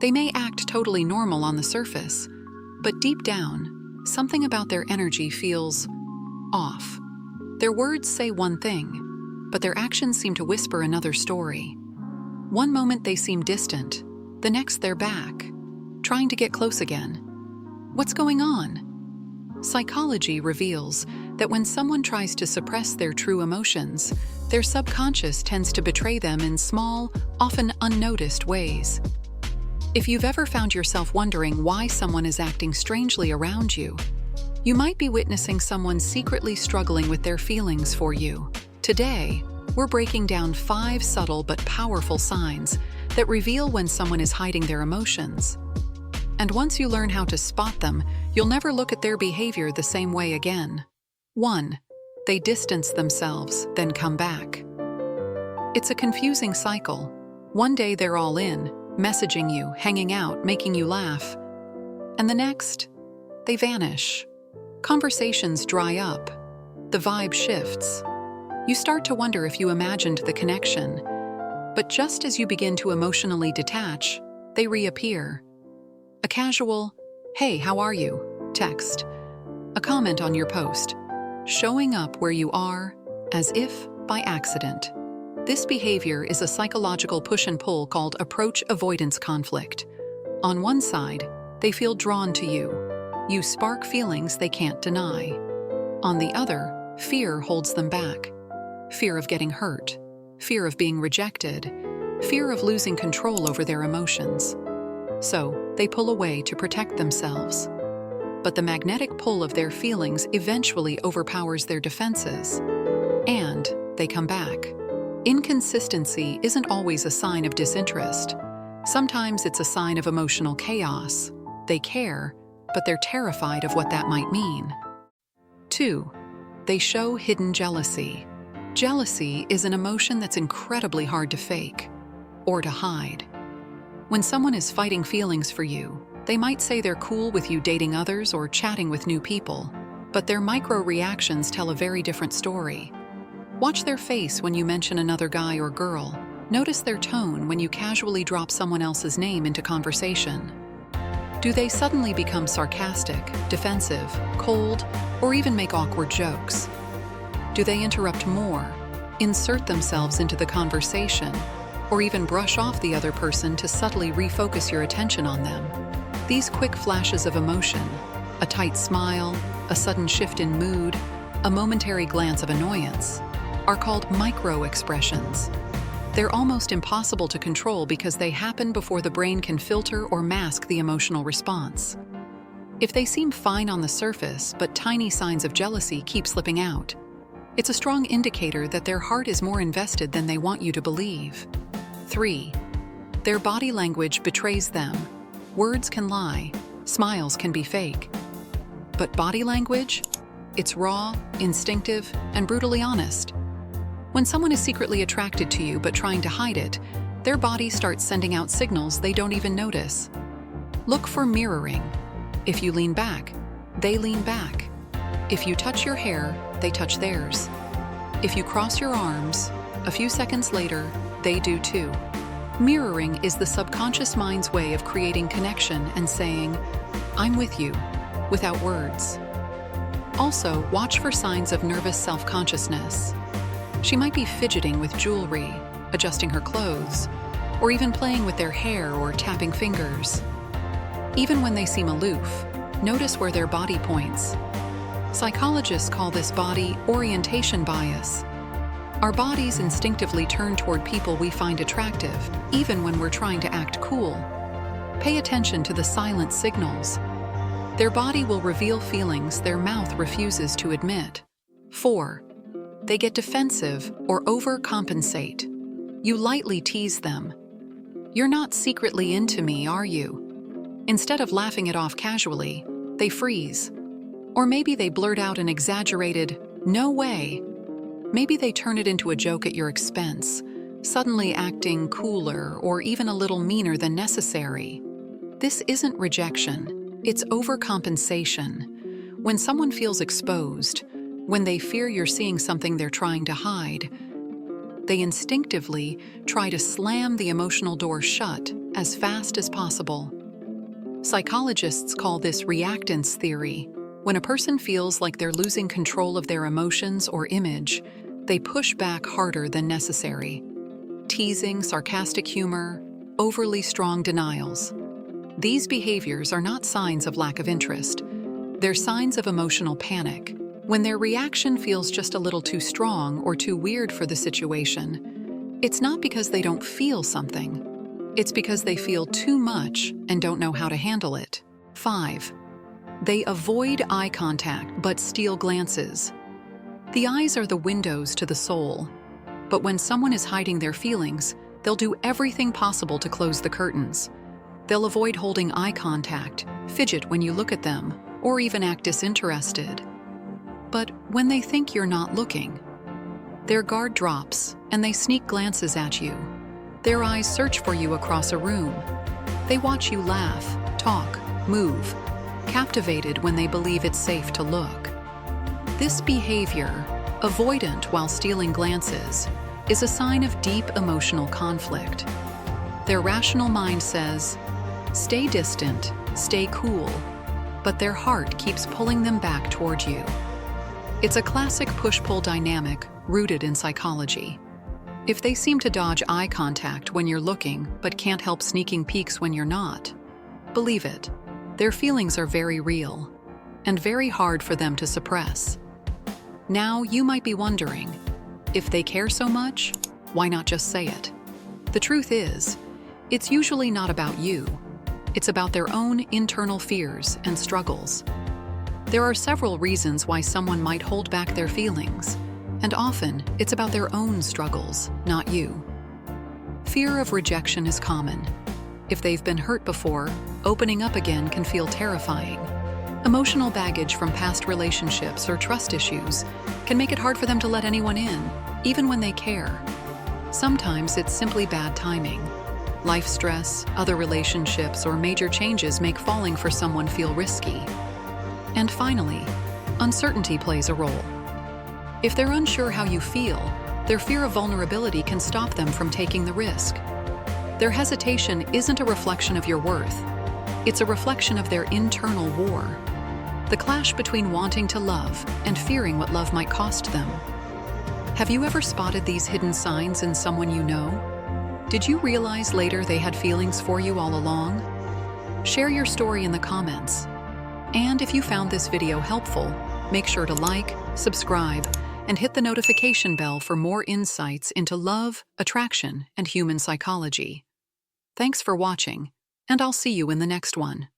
They may act totally normal on the surface, but deep down, something about their energy feels off. Their words say one thing, but their actions seem to whisper another story. One moment they seem distant, the next they're back, trying to get close again. What's going on? Psychology reveals that when someone tries to suppress their true emotions, their subconscious tends to betray them in small, often unnoticed ways. If you've ever found yourself wondering why someone is acting strangely around you, you might be witnessing someone secretly struggling with their feelings for you. Today, we're breaking down 5 subtle but powerful signs that reveal when someone is hiding their emotions. And once you learn how to spot them, you'll never look at their behavior the same way again. 1. They distance themselves, then come back. It's a confusing cycle. One day they're all in, messaging you, hanging out, making you laugh. And the next, they vanish. Conversations dry up. The vibe shifts. You start to wonder if you imagined the connection. But just as you begin to emotionally detach, they reappear. A casual, "Hey, how are you?" text. A comment on your post. Showing up where you are, as if by accident. This behavior is a psychological push and pull called approach-avoidance conflict. On one side, they feel drawn to you. You spark feelings they can't deny. On the other, fear holds them back. Fear of getting hurt, fear of being rejected, fear of losing control over their emotions. So, they pull away to protect themselves. But the magnetic pull of their feelings eventually overpowers their defenses. And they come back. Inconsistency isn't always a sign of disinterest. Sometimes it's a sign of emotional chaos. They care, but they're terrified of what that might mean. 2. They show hidden jealousy. Jealousy is an emotion that's incredibly hard to fake or to hide. When someone is fighting feelings for you, they might say they're cool with you dating others or chatting with new people, but their micro-reactions tell a very different story. Watch their face when you mention another guy or girl. Notice their tone when you casually drop someone else's name into conversation. Do they suddenly become sarcastic, defensive, cold, or even make awkward jokes? Do they interrupt more, insert themselves into the conversation, or even brush off the other person to subtly refocus your attention on them? These quick flashes of emotion, a tight smile, a sudden shift in mood, a momentary glance of annoyance, are called microexpressions. They're almost impossible to control because they happen before the brain can filter or mask the emotional response. If they seem fine on the surface, but tiny signs of jealousy keep slipping out, it's a strong indicator that their heart is more invested than they want you to believe. 3. Their body language betrays them. Words can lie, smiles can be fake. But body language? It's raw, instinctive, and brutally honest. When someone is secretly attracted to you but trying to hide it, their body starts sending out signals they don't even notice. Look for mirroring. If you lean back, they lean back. If you touch your hair, they touch theirs. If you cross your arms, a few seconds later, they do too. Mirroring is the subconscious mind's way of creating connection and saying, "I'm with you," without words. Also, watch for signs of nervous self-consciousness. She might be fidgeting with jewelry, adjusting her clothes, or even playing with their hair or tapping fingers. Even when they seem aloof, notice where their body points. Psychologists call this body orientation bias. Our bodies instinctively turn toward people we find attractive, even when we're trying to act cool. Pay attention to the silent signals. Their body will reveal feelings their mouth refuses to admit. 4. They get defensive or overcompensate. You lightly tease them. "You're not secretly into me, are you?" Instead of laughing it off casually, they freeze. Or maybe they blurt out an exaggerated, "No way." Maybe they turn it into a joke at your expense, suddenly acting cooler or even a little meaner than necessary. This isn't rejection, it's overcompensation. When someone feels exposed, when they fear you're seeing something they're trying to hide, They instinctively try to slam the emotional door shut as fast as possible. Psychologists call this reactance theory. When a person feels like they're losing control of their emotions or image, they push back harder than necessary. Teasing, sarcastic humor, overly strong denials. These behaviors are not signs of lack of interest. They're signs of emotional panic. When their reaction feels just a little too strong or too weird for the situation, it's not because they don't feel something. It's because they feel too much and don't know how to handle it. 5. They avoid eye contact but steal glances. The eyes are the windows to the soul. But when someone is hiding their feelings, they'll do everything possible to close the curtains. They'll avoid holding eye contact, fidget when you look at them, or even act disinterested. But when they think you're not looking, their guard drops and they sneak glances at you. Their eyes search for you across a room. They watch you laugh, talk, move, captivated when they believe it's safe to look. This behavior, avoidant while stealing glances, is a sign of deep emotional conflict. Their rational mind says, stay distant, stay cool, but their heart keeps pulling them back toward you. It's a classic push-pull dynamic rooted in psychology. If they seem to dodge eye contact when you're looking but can't help sneaking peeks when you're not, believe it, their feelings are very real and very hard for them to suppress. Now you might be wondering, if they care so much, why not just say it? The truth is, it's usually not about you. It's about their own internal fears and struggles. There are several reasons why someone might hold back their feelings, and often it's about their own struggles, not you. Fear of rejection is common. If they've been hurt before, opening up again can feel terrifying. Emotional baggage from past relationships or trust issues can make it hard for them to let anyone in, even when they care. Sometimes it's simply bad timing. Life stress, other relationships, or major changes make falling for someone feel risky. And finally, uncertainty plays a role. If they're unsure how you feel, their fear of vulnerability can stop them from taking the risk. Their hesitation isn't a reflection of your worth. It's a reflection of their internal war. The clash between wanting to love and fearing what love might cost them. Have you ever spotted these hidden signs in someone you know? Did you realize later they had feelings for you all along? Share your story in the comments. And if you found this video helpful, make sure to like, subscribe, and hit the notification bell for more insights into love, attraction, and human psychology. Thanks for watching, and I'll see you in the next one.